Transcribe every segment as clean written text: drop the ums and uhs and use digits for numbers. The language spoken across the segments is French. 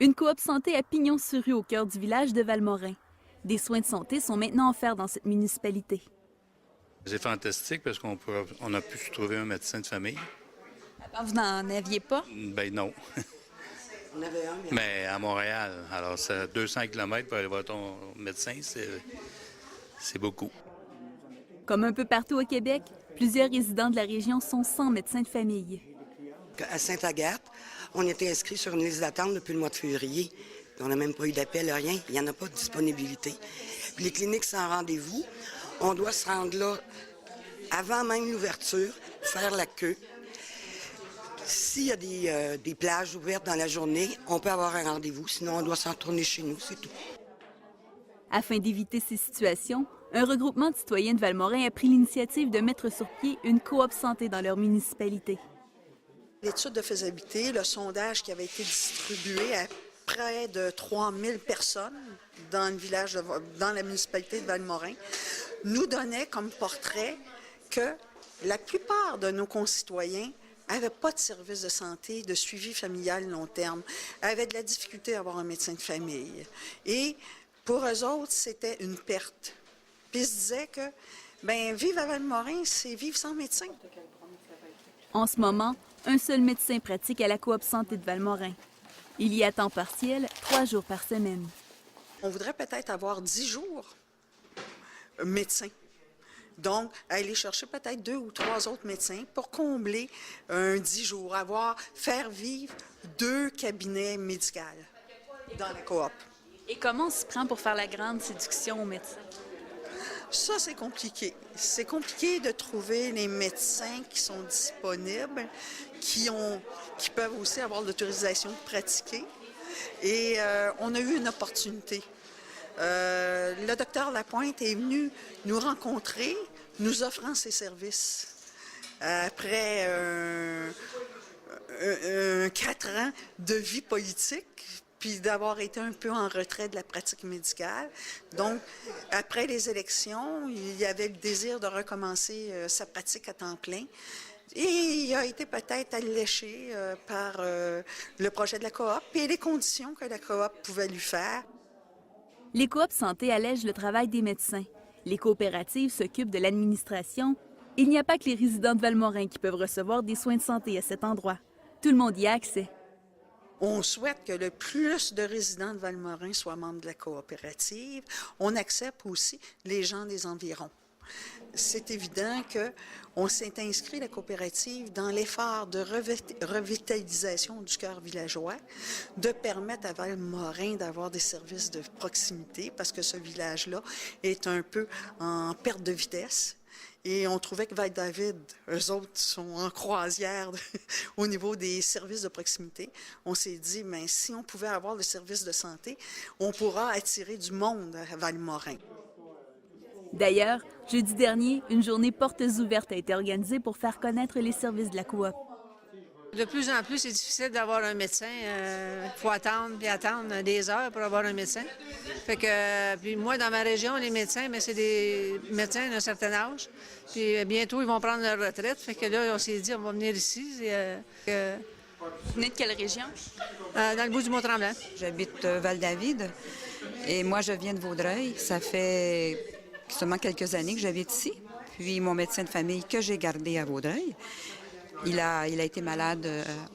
Une coop santé à Pignon-sur-Rue au cœur du village de Valmorin. Des soins de santé sont maintenant offerts dans cette municipalité. C'est fantastique parce qu'on a pu se trouver un médecin de famille. Avant, vous n'en aviez pas? Ben non. On avait un, Mais à Montréal, alors c'est 200 km pour aller voir ton médecin, c'est beaucoup. Comme un peu partout au Québec, plusieurs résidents de la région sont sans médecin de famille. À Sainte-Agathe, on était inscrits sur une liste d'attente depuis le mois de février. On n'a même pas eu d'appel, rien. Il n'y en a pas de disponibilité. Puis les cliniques sans rendez-vous, on doit se rendre là avant même l'ouverture, faire la queue. S'il y a des plages ouvertes dans la journée, on peut avoir un rendez-vous. Sinon, on doit s'en retourner chez nous, c'est tout. Afin d'éviter ces situations, un regroupement de citoyens de Valmorin a pris l'initiative de mettre sur pied une coop santé dans leur municipalité. L'étude de faisabilité, le sondage qui avait été distribué à près de 3000 personnes dans le village, dans la municipalité de Valmorin, nous donnait comme portrait que la plupart de nos concitoyens n'avaient pas de service de santé, de suivi familial long terme, avaient de la difficulté à avoir un médecin de famille. Et pour eux autres, c'était une perte. Puis ils se disaient que, vivre à Valmorin, c'est vivre sans médecin. En ce moment, un seul médecin pratique à la coop santé de Valmorin. Il y a temps partiel, 3 jours par semaine. On voudrait peut-être avoir 10 jours médecins. Donc, aller chercher peut-être 2 ou 3 autres médecins pour combler un 10 jours, faire vivre 2 cabinets médicaux dans la coop. Et comment on s'y prend pour faire la grande séduction aux médecins? Ça, c'est compliqué. C'est compliqué de trouver les médecins qui sont disponibles, qui peuvent aussi avoir l'autorisation de pratiquer. Et on a eu une opportunité. Le docteur Lapointe est venu nous rencontrer, nous offrant ses services. Après 4 ans de vie politique, puis d'avoir été un peu en retrait de la pratique médicale. Donc, après les élections, il y avait le désir de recommencer sa pratique à temps plein. Et il a été peut-être alléché par le projet de la coop et les conditions que la coop pouvait lui faire. Les coops santé allègent le travail des médecins. Les coopératives s'occupent de l'administration. Il n'y a pas que les résidents de Valmorin qui peuvent recevoir des soins de santé à cet endroit. Tout le monde y a accès. On souhaite que le plus de résidents de Valmorin soient membres de la coopérative. On accepte aussi les gens des environs. C'est évident qu'on s'est inscrit, la coopérative, dans l'effort de revitalisation du cœur villageois, de permettre à Valmorin d'avoir des services de proximité, parce que ce village-là est un peu en perte de vitesse. Et on trouvait que Val-David, eux autres, sont en croisière au niveau des services de proximité. On s'est dit, si on pouvait avoir le service de santé, on pourra attirer du monde à Valmorin. D'ailleurs, jeudi dernier, une journée portes ouvertes a été organisée pour faire connaître les services de la coop. De plus en plus, c'est difficile d'avoir un médecin. Il faut attendre des heures pour avoir un médecin. Fait que, puis moi, dans ma région, les médecins, c'est des médecins d'un certain âge. Puis bientôt, ils vont prendre leur retraite. Fait que là, on s'est dit, on va venir ici. Vous venez de quelle région? Dans le bout du Mont-Tremblant. J'habite Val-David et moi, je viens de Vaudreuil. Ça fait seulement quelques années que j'habite ici. Puis mon médecin de famille que j'ai gardé à Vaudreuil, il a été malade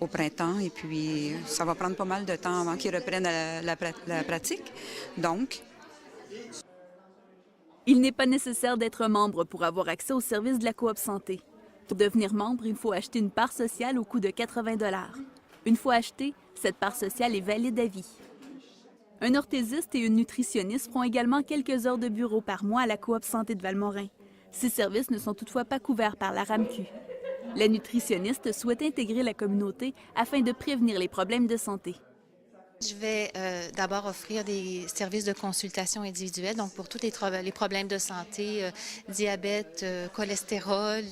au printemps et puis ça va prendre pas mal de temps avant qu'il reprenne la pratique. Donc, il n'est pas nécessaire d'être membre pour avoir accès aux services de la coop santé. Pour devenir membre, il faut acheter une part sociale au coût de 80 $. Une fois achetée, cette part sociale est valide à vie. Un orthésiste et une nutritionniste feront également quelques heures de bureau par mois à la coop santé de Valmorin. Ces services ne sont toutefois pas couverts par la RAMQ. La nutritionniste souhaite intégrer la communauté afin de prévenir les problèmes de santé. Je vais d'abord offrir des services de consultation individuelle, donc pour tous les problèmes de santé, diabète, cholestérol,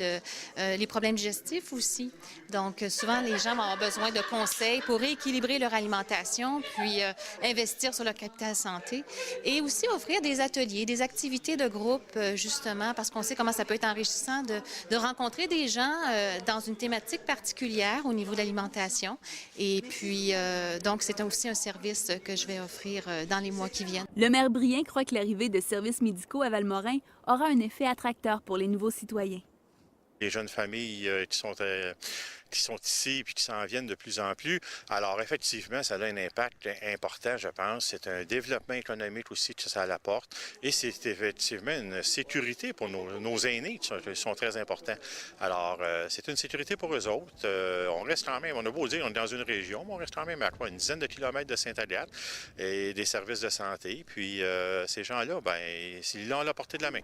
les problèmes digestifs aussi. Donc souvent, les gens vont avoir besoin de conseils pour rééquilibrer leur alimentation, puis investir sur leur capital santé. Et aussi offrir des ateliers, des activités de groupe, justement, parce qu'on sait comment ça peut être enrichissant de rencontrer des gens dans une thématique particulière au niveau de l'alimentation. Et puis, donc, c'est aussi un service que je vais offrir dans les mois qui viennent. Le maire Brien croit que l'arrivée de services médicaux à Valmorin aura un effet attracteur pour les nouveaux citoyens. Les jeunes familles qui sont ici et qui s'en viennent de plus en plus. Alors, effectivement, ça a un impact important, je pense. C'est un développement économique aussi que ça apporte. Et c'est effectivement une sécurité pour nos aînés qui sont très importants. Alors, c'est une sécurité pour eux autres. On reste quand même, on a beau dire, on est dans une région, mais on reste quand même à quoi, une dizaine de kilomètres de Sainte-Agathe et des services de santé. Puis, ces gens-là, bien, ils l'ont à la portée de la main.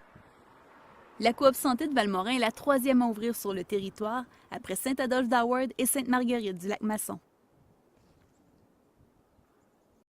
La Coop Santé de Valmorin est la 3e à ouvrir sur le territoire, après Saint-Adolphe d'Howard et Sainte-Marguerite du Lac-Masson.